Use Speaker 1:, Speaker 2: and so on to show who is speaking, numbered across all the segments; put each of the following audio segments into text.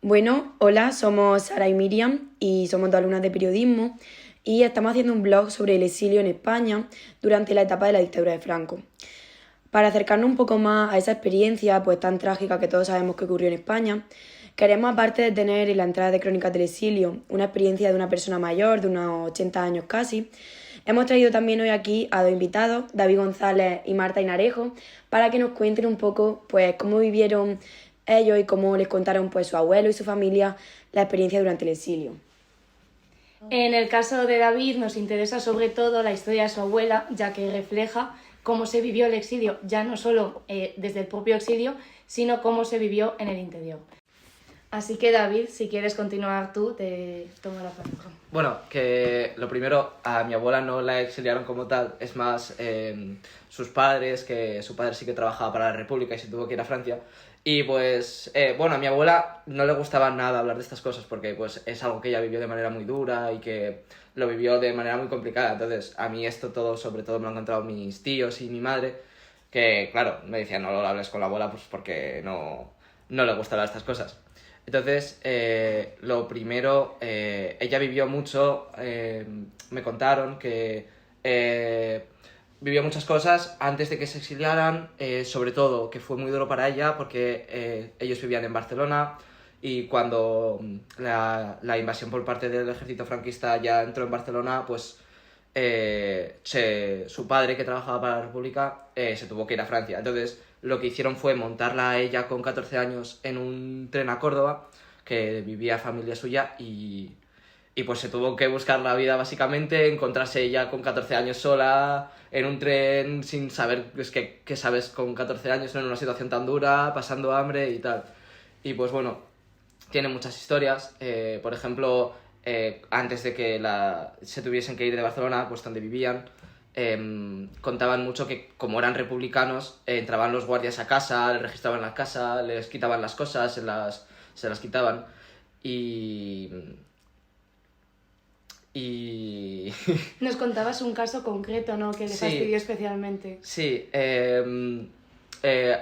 Speaker 1: Bueno, hola, somos Sara y Miriam y somos dos alumnas de periodismo y estamos haciendo un blog sobre el exilio en España durante la etapa de la dictadura de Franco. Para acercarnos un poco más a esa experiencia pues tan trágica que todos sabemos que ocurrió en España, queremos, aparte de tener en la entrada de Crónicas del Exilio una experiencia de una persona mayor, de unos 80 años casi, hemos traído también hoy aquí a dos invitados, David González y Marta Inarejo, para que nos cuenten un poco pues cómo vivieron ellos y cómo les contaron pues su abuelo y su familia la experiencia durante el exilio.
Speaker 2: En el caso de David nos interesa sobre todo la historia de su abuela, ya que refleja cómo se vivió el exilio, ya no solo desde el propio exilio, sino cómo se vivió en el interior. Así que David, si quieres continuar tú, te tomo la palabra.
Speaker 3: Bueno, que lo primero, a mi abuela no la exiliaron como tal, es más sus padres, que su padre sí que trabajaba para la República y se tuvo que ir a Francia. Y pues, bueno, a mi abuela no le gustaba nada hablar de estas cosas porque pues es algo que ella vivió de manera muy dura y que lo vivió de manera muy complicada. Entonces, a mí esto todo, sobre todo, me lo han contado mis tíos y mi madre, que claro, me decían no lo hables con la abuela pues porque no le gustaban estas cosas. Entonces, lo primero, ella vivió mucho, me contaron que vivió muchas cosas antes de que se exiliaran, sobre todo que fue muy duro para ella porque ellos vivían en Barcelona y cuando la invasión por parte del ejército franquista ya entró en Barcelona, pues su padre, que trabajaba para la República, se tuvo que ir a Francia. Entonces, lo que hicieron fue montarla a ella con 14 años en un tren a Córdoba, que vivía familia suya, y pues se tuvo que buscar la vida básicamente, encontrarse ella con 14 años sola, en un tren, sin saber pues, qué sabes con 14 años en una situación tan dura, pasando hambre y tal. Y pues bueno, tiene muchas historias, por ejemplo, antes de que se tuviesen que ir de Barcelona, pues donde vivían, contaban mucho que como eran republicanos, entraban los guardias a casa, les registraban la casa, les quitaban las cosas, se las quitaban y...
Speaker 2: Nos contabas un caso concreto, ¿no?, que le fastidió especialmente.
Speaker 3: Sí,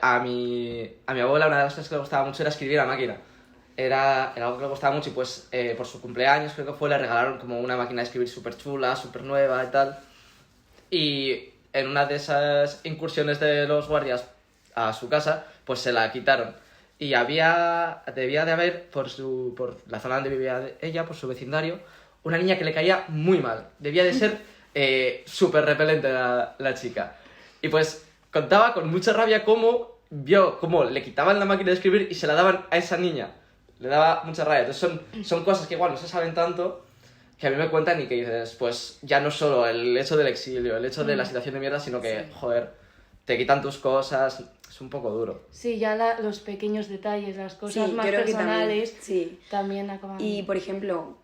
Speaker 3: a mi abuela una de las cosas que le gustaba mucho era escribir a máquina. Era algo que le gustaba mucho y pues por su cumpleaños creo que fue, le regalaron como una máquina de escribir súper chula, súper nueva y tal. Y en una de esas incursiones de los guardias a su casa, pues se la quitaron. Y debía de haber, por la zona donde vivía ella, por su vecindario, una niña que le caía muy mal. Debía de ser súper repelente la chica. Y pues contaba con mucha rabia cómo vio cómo le quitaban la máquina de escribir y se la daban a esa niña. Le daba mucha rabia. Entonces son cosas que igual no se saben tanto, que a mí me cuentan y que dices, pues ya no solo el hecho del exilio, el hecho de la situación de mierda, sino que, sí, joder, te quitan tus cosas, es un poco duro.
Speaker 2: Sí, ya los pequeños detalles, las cosas
Speaker 1: Sí,
Speaker 2: más
Speaker 1: creo que
Speaker 2: personales
Speaker 1: sí,
Speaker 2: también acaban.
Speaker 1: Y por ejemplo,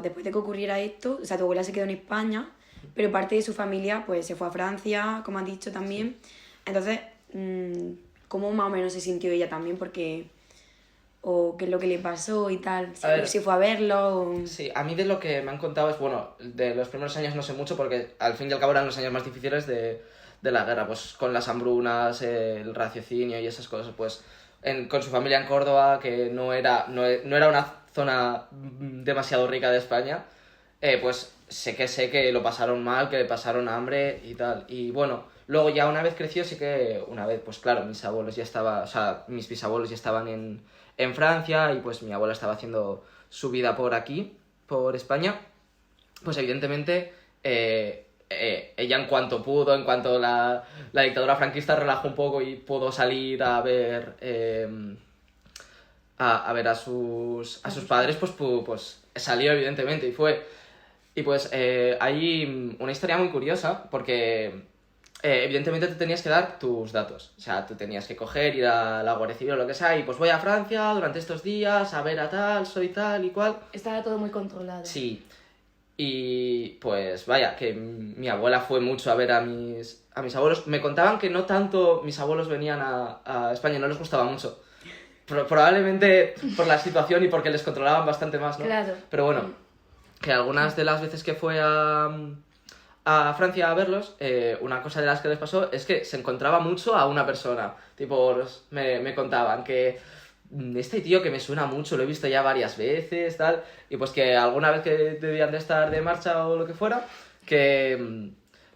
Speaker 1: después de que ocurriera esto, o sea, tu abuela se quedó en España, pero parte de su familia pues se fue a Francia, como has dicho también. Sí. Entonces, ¿cómo más o menos se sintió ella también? Porque... o qué es lo que le pasó y tal, si fue a verlo o...
Speaker 3: Sí, a mí de lo que me han contado es, bueno, de los primeros años no sé mucho porque al fin y al cabo eran los años más difíciles de la guerra, pues con las hambrunas, el raciocinio y esas cosas, pues con su familia en Córdoba, que no era una zona demasiado rica de España, pues sé que lo pasaron mal, que pasaron hambre y tal. Y bueno, luego ya una vez creció, sí que una vez, pues claro, mis bisabuelos ya estaban en Francia y pues mi abuela estaba haciendo su vida por aquí, por España. Pues evidentemente ella en cuanto pudo, en cuanto la dictadura franquista relajó un poco y pudo salir a ver a sus padres, pues salió evidentemente y fue. Y pues hay una historia muy curiosa porque evidentemente tú tenías que dar tus datos. O sea, tú tenías que ir a la Guardia Civil o lo que sea y pues voy a Francia durante estos días a ver a tal, soy tal y cual.
Speaker 2: Estaba todo muy controlado.
Speaker 3: Sí. Y pues vaya, que mi abuela fue mucho a ver a mis abuelos. Me contaban que no tanto mis abuelos venían a España, no les gustaba mucho. Probablemente por la situación y porque les controlaban bastante más, ¿no?
Speaker 2: Claro.
Speaker 3: Pero bueno, que algunas de las veces que fue a Francia a verlos, una cosa de las que les pasó es que se encontraba mucho a una persona. Tipo, me contaban que este tío que me suena mucho, lo he visto ya varias veces, tal, y pues que alguna vez que debían de estar de marcha o lo que fuera, que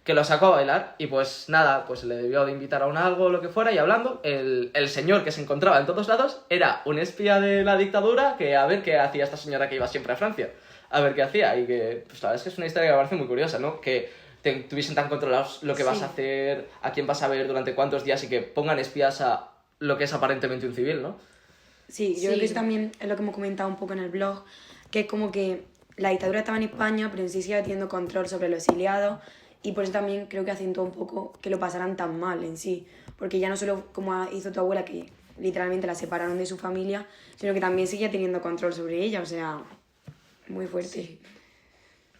Speaker 3: lo sacó a bailar, y pues nada, pues le debió de invitar a un algo o lo que fuera, y hablando, el señor que se encontraba en todos lados era un espía de la dictadura, que a ver qué hacía esta señora que iba siempre a Francia, a ver qué hacía, y que pues la verdad es que es una historia que me parece muy curiosa, ¿no? Que tuviesen tan controlados lo que vas a hacer, a quién vas a ver, durante cuántos días, y que pongan espías a lo que es aparentemente un civil, ¿no?
Speaker 1: Sí, yo creo que eso también es lo que hemos comentado un poco en el blog, que es como que la dictadura estaba en España, pero en sí sigue teniendo control sobre los exiliados, y por eso también creo que acentuó un poco que lo pasaran tan mal en sí, porque ya no solo como hizo tu abuela, que literalmente la separaron de su familia, sino que también seguía teniendo control sobre ella, o sea, muy fuerte.
Speaker 2: Sí.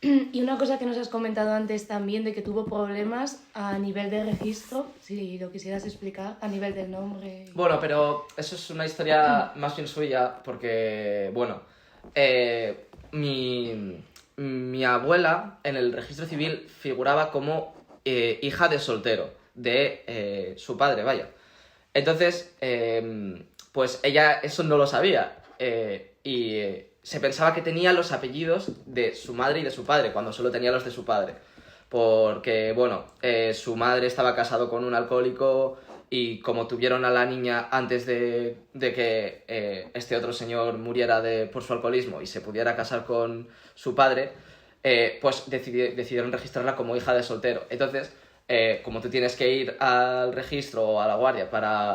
Speaker 2: Y una cosa que nos has comentado antes también, de que tuvo problemas a nivel de registro, si lo quisieras explicar, a nivel del nombre.
Speaker 3: Bueno, pero eso es una historia más bien suya, porque, bueno, mi abuela en el registro civil figuraba como hija de soltero, de su padre, vaya. Entonces, pues ella eso no lo sabía, y se pensaba que tenía los apellidos de su madre y de su padre, cuando solo tenía los de su padre. Porque, bueno, su madre estaba casado con un alcohólico, y como tuvieron a la niña antes de que este otro señor muriera por su alcoholismo y se pudiera casar con su padre, pues decidieron registrarla como hija de soltero. Entonces, como tú tienes que ir al registro o a la guardia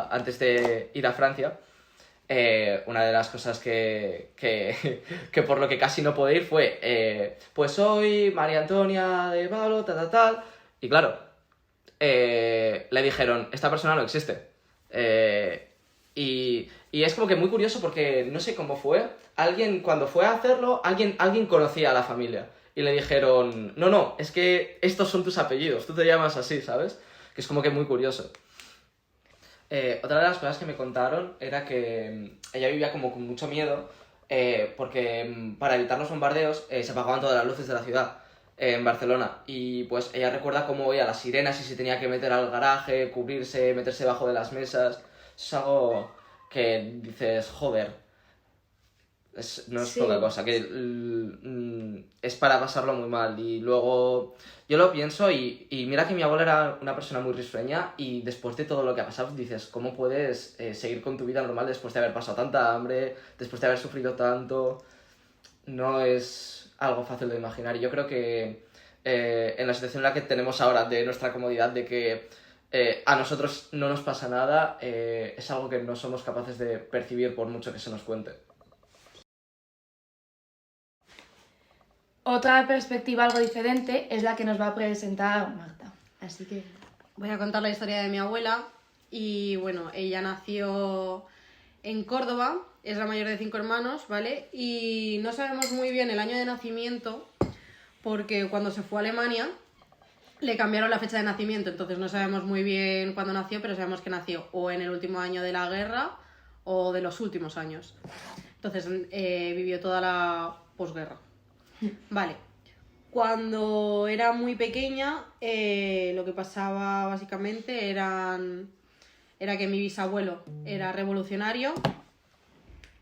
Speaker 3: antes de ir a Francia, una de las cosas que por lo que casi no pude ir fue, pues soy María Antonia de Pablo, tal, y claro, le dijeron, esta persona no existe. Y es como que muy curioso porque no sé cómo fue, cuando fue a hacerlo, alguien conocía a la familia, y le dijeron, no, es que estos son tus apellidos, tú te llamas así, ¿sabes? Que es como que muy curioso. Otra de las cosas que me contaron era que ella vivía como con mucho miedo, porque para evitar los bombardeos se apagaban todas las luces de la ciudad en Barcelona, y pues ella recuerda cómo oía las sirenas y se tenía que meter al garaje, cubrirse, meterse debajo de las mesas. Es algo que dices, joder, no es poca cosa, que es para pasarlo muy mal. Y luego yo lo pienso, y mira que mi abuela era una persona muy risueña, y después de todo lo que ha pasado dices, ¿cómo puedes seguir con tu vida normal después de haber pasado tanta hambre, después de haber sufrido tanto? No es algo fácil de imaginar, y yo creo que en la situación en la que tenemos ahora, de nuestra comodidad, de que a nosotros no nos pasa nada, es algo que no somos capaces de percibir por mucho que se nos cuente.
Speaker 2: Otra perspectiva algo diferente es la que nos va a presentar Marta. Así que
Speaker 4: voy a contar la historia de mi abuela. Y bueno, ella nació en Córdoba, es la mayor de 5 hermanos, ¿vale? Y no sabemos muy bien el año de nacimiento, porque cuando se fue a Alemania le cambiaron la fecha de nacimiento, entonces no sabemos muy bien cuándo nació, pero sabemos que nació o en el último año de la guerra o de los últimos años. Entonces vivió toda la posguerra. Vale. Cuando era muy pequeña, lo que pasaba básicamente era que mi bisabuelo era revolucionario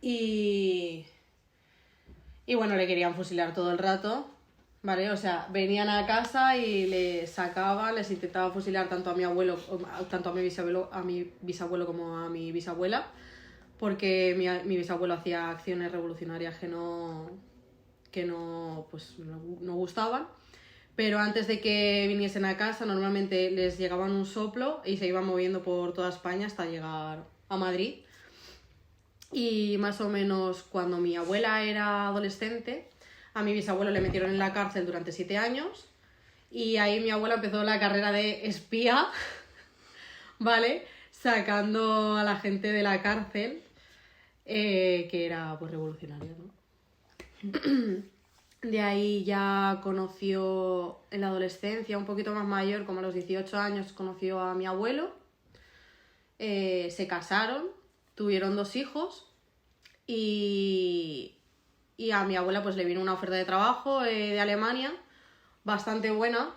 Speaker 4: y bueno, le querían fusilar todo el rato, ¿vale? O sea, venían a casa y le sacaban, les intentaban fusilar tanto a mi abuelo, tanto a mi bisabuelo como a mi bisabuela, porque mi bisabuelo hacía acciones revolucionarias que no gustaban. Pero antes de que viniesen a casa, normalmente les llegaban un soplo y se iban moviendo por toda España hasta llegar a Madrid. Y más o menos cuando mi abuela era adolescente, a mi bisabuelo le metieron en la cárcel durante 7 años, y ahí mi abuela empezó la carrera de espía, ¿vale? Sacando a la gente de la cárcel, que era pues revolucionaria, ¿no? De ahí ya conoció en la adolescencia, un poquito más mayor, como a los 18 años, conoció a mi abuelo. Se casaron, tuvieron 2 hijos y a mi abuela pues le vino una oferta de trabajo de Alemania bastante buena,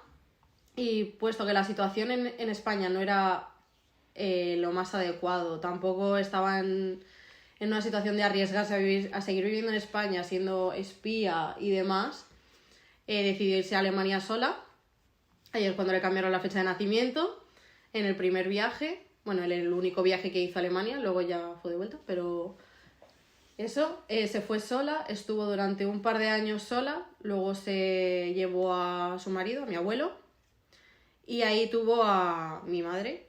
Speaker 4: y puesto que la situación en España no era lo más adecuado, tampoco estaban en una situación de arriesgarse a seguir viviendo en España, siendo espía y demás, decidió irse a Alemania sola. Ayer cuando le cambiaron la fecha de nacimiento, en el primer viaje, bueno, el único viaje que hizo a Alemania, luego ya fue de vuelta, pero eso, se fue sola, estuvo durante un par de años sola, luego se llevó a su marido, a mi abuelo, y ahí tuvo a mi madre.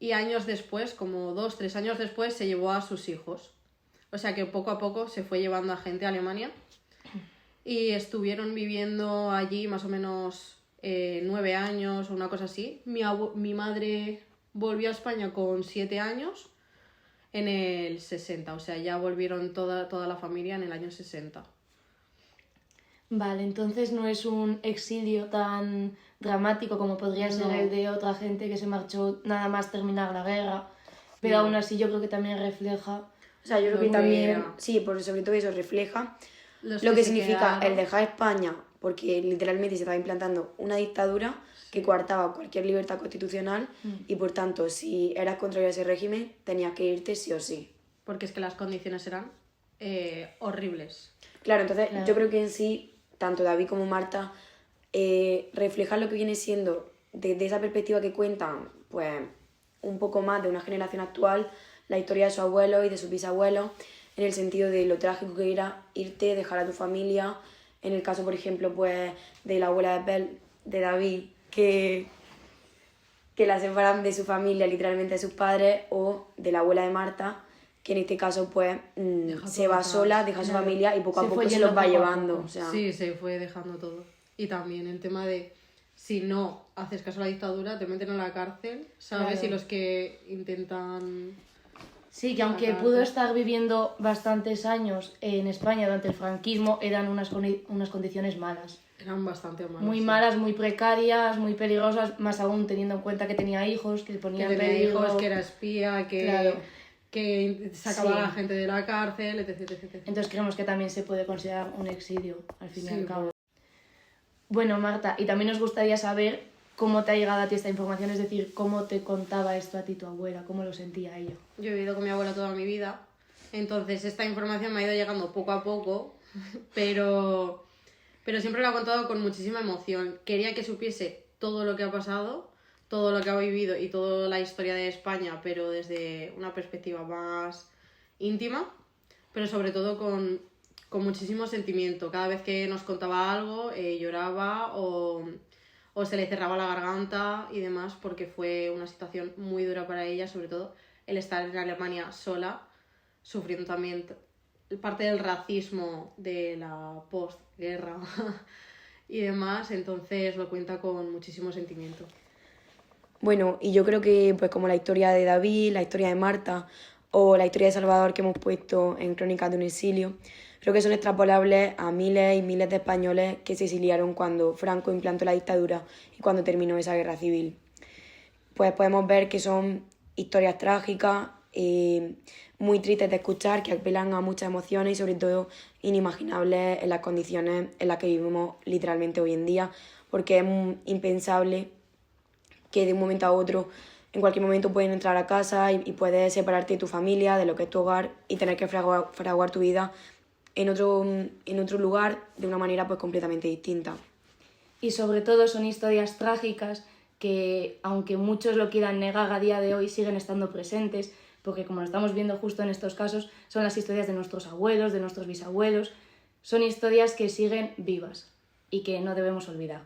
Speaker 4: Y años después, como 2-3 años después, se llevó a sus hijos. O sea que poco a poco se fue llevando a gente a Alemania. Y estuvieron viviendo allí más o menos 9 años o una cosa así. Mi madre volvió a España con 7 años en el 60. O sea, ya volvieron toda la familia en el año 60.
Speaker 2: Vale, entonces no es un exilio tan dramático como podría ser el de otra gente que se marchó nada más terminar la guerra, pero aún así yo creo que también refleja...
Speaker 1: O sea, yo creo que
Speaker 4: Lo que
Speaker 1: también,
Speaker 4: era.
Speaker 1: sí, sobre todo eso refleja
Speaker 4: Los
Speaker 1: lo
Speaker 4: que
Speaker 1: que
Speaker 4: se
Speaker 1: significa
Speaker 4: quedaron.
Speaker 1: el dejar España, porque literalmente se estaba implantando una dictadura que coartaba cualquier libertad constitucional y por tanto, si eras contrario a ese régimen, tenías que irte sí o sí.
Speaker 4: Porque es que las condiciones eran horribles.
Speaker 1: Claro, entonces
Speaker 2: Claro.
Speaker 1: yo creo que en sí, tanto David como Marta reflejan lo que viene siendo desde esa perspectiva que cuentan, pues un poco más de una generación actual, la historia de sus abuelos y de sus bisabuelos, en el sentido de lo trágico que era irte, dejar a tu familia. En el caso, por ejemplo, pues de la abuela de David, que la separan de su familia, literalmente de sus padres, o de la abuela de Marta, que en este caso pues se
Speaker 4: todo
Speaker 1: va
Speaker 4: atrás.
Speaker 1: sola, deja a su
Speaker 2: Claro.
Speaker 1: familia y poco a
Speaker 2: Se
Speaker 1: poco
Speaker 2: fue
Speaker 1: se
Speaker 2: yendo
Speaker 1: los va
Speaker 2: poco a
Speaker 1: llevando.
Speaker 2: poco.
Speaker 1: O sea,
Speaker 4: Sí, se fue dejando todo. Y también el tema de si no haces caso a la dictadura, te meten en la cárcel, ¿sabes?
Speaker 2: Claro.
Speaker 4: Y los que intentan...
Speaker 2: Sí, que aunque
Speaker 4: Aparte.
Speaker 2: pudo estar viviendo bastantes años en España durante el franquismo, eran unas condiciones malas.
Speaker 4: Eran bastante malos.
Speaker 2: Muy
Speaker 4: sí.
Speaker 2: malas, muy precarias, muy peligrosas, más aún teniendo en cuenta que tenía hijos, que
Speaker 4: Que
Speaker 2: ponían
Speaker 4: tenía
Speaker 2: peligro.
Speaker 4: hijos, que era espía, que,
Speaker 2: Claro.
Speaker 4: que sacaba
Speaker 2: Sí.
Speaker 4: a la gente de la cárcel, etc, etc, etc.
Speaker 2: Entonces creemos que también se puede considerar un exilio, al fin y
Speaker 4: Sí,
Speaker 2: al cabo. Bueno, Marta, y también nos gustaría saber cómo te ha llegado a ti esta información, es decir, cómo te contaba esto a ti tu abuela, cómo lo sentía ella.
Speaker 4: Yo he vivido con mi abuela toda mi vida, entonces esta información me ha ido llegando poco a poco, pero siempre lo ha contado con muchísima emoción. Quería que supiese todo lo que ha pasado, todo lo que ha vivido y toda la historia de España, pero desde una perspectiva más íntima, pero sobre todo con muchísimo sentimiento. Cada vez que nos contaba algo, lloraba o se le cerraba la garganta y demás, porque fue una situación muy dura para ella, sobre todo el estar en Alemania sola, sufriendo también parte del racismo de la postguerra y demás, entonces lo cuenta con muchísimo sentimiento.
Speaker 1: bueno, y yo creo que pues como la historia de David, la historia de Marta o la historia de Salvador que hemos puesto en Crónicas de un exilio, creo que son extrapolables a miles y miles de españoles que se exiliaron cuando Franco implantó la dictadura y cuando terminó esa guerra civil. Pues podemos ver que son historias trágicas, muy tristes de escuchar, que apelan a muchas emociones y sobre todo inimaginables en las condiciones en las que vivimos literalmente hoy en día, porque es impensable que de un momento a otro, en cualquier momento pueden entrar a casa y puedes separarte de tu familia, de lo que es tu hogar y tener que fraguar tu vida en otro lugar de una manera pues completamente distinta.
Speaker 2: Y sobre todo son historias trágicas que, aunque muchos lo quieran negar a día de hoy, siguen estando presentes, porque como lo estamos viendo justo en estos casos, son las historias de nuestros abuelos, de nuestros bisabuelos, son historias que siguen vivas y que no debemos olvidar.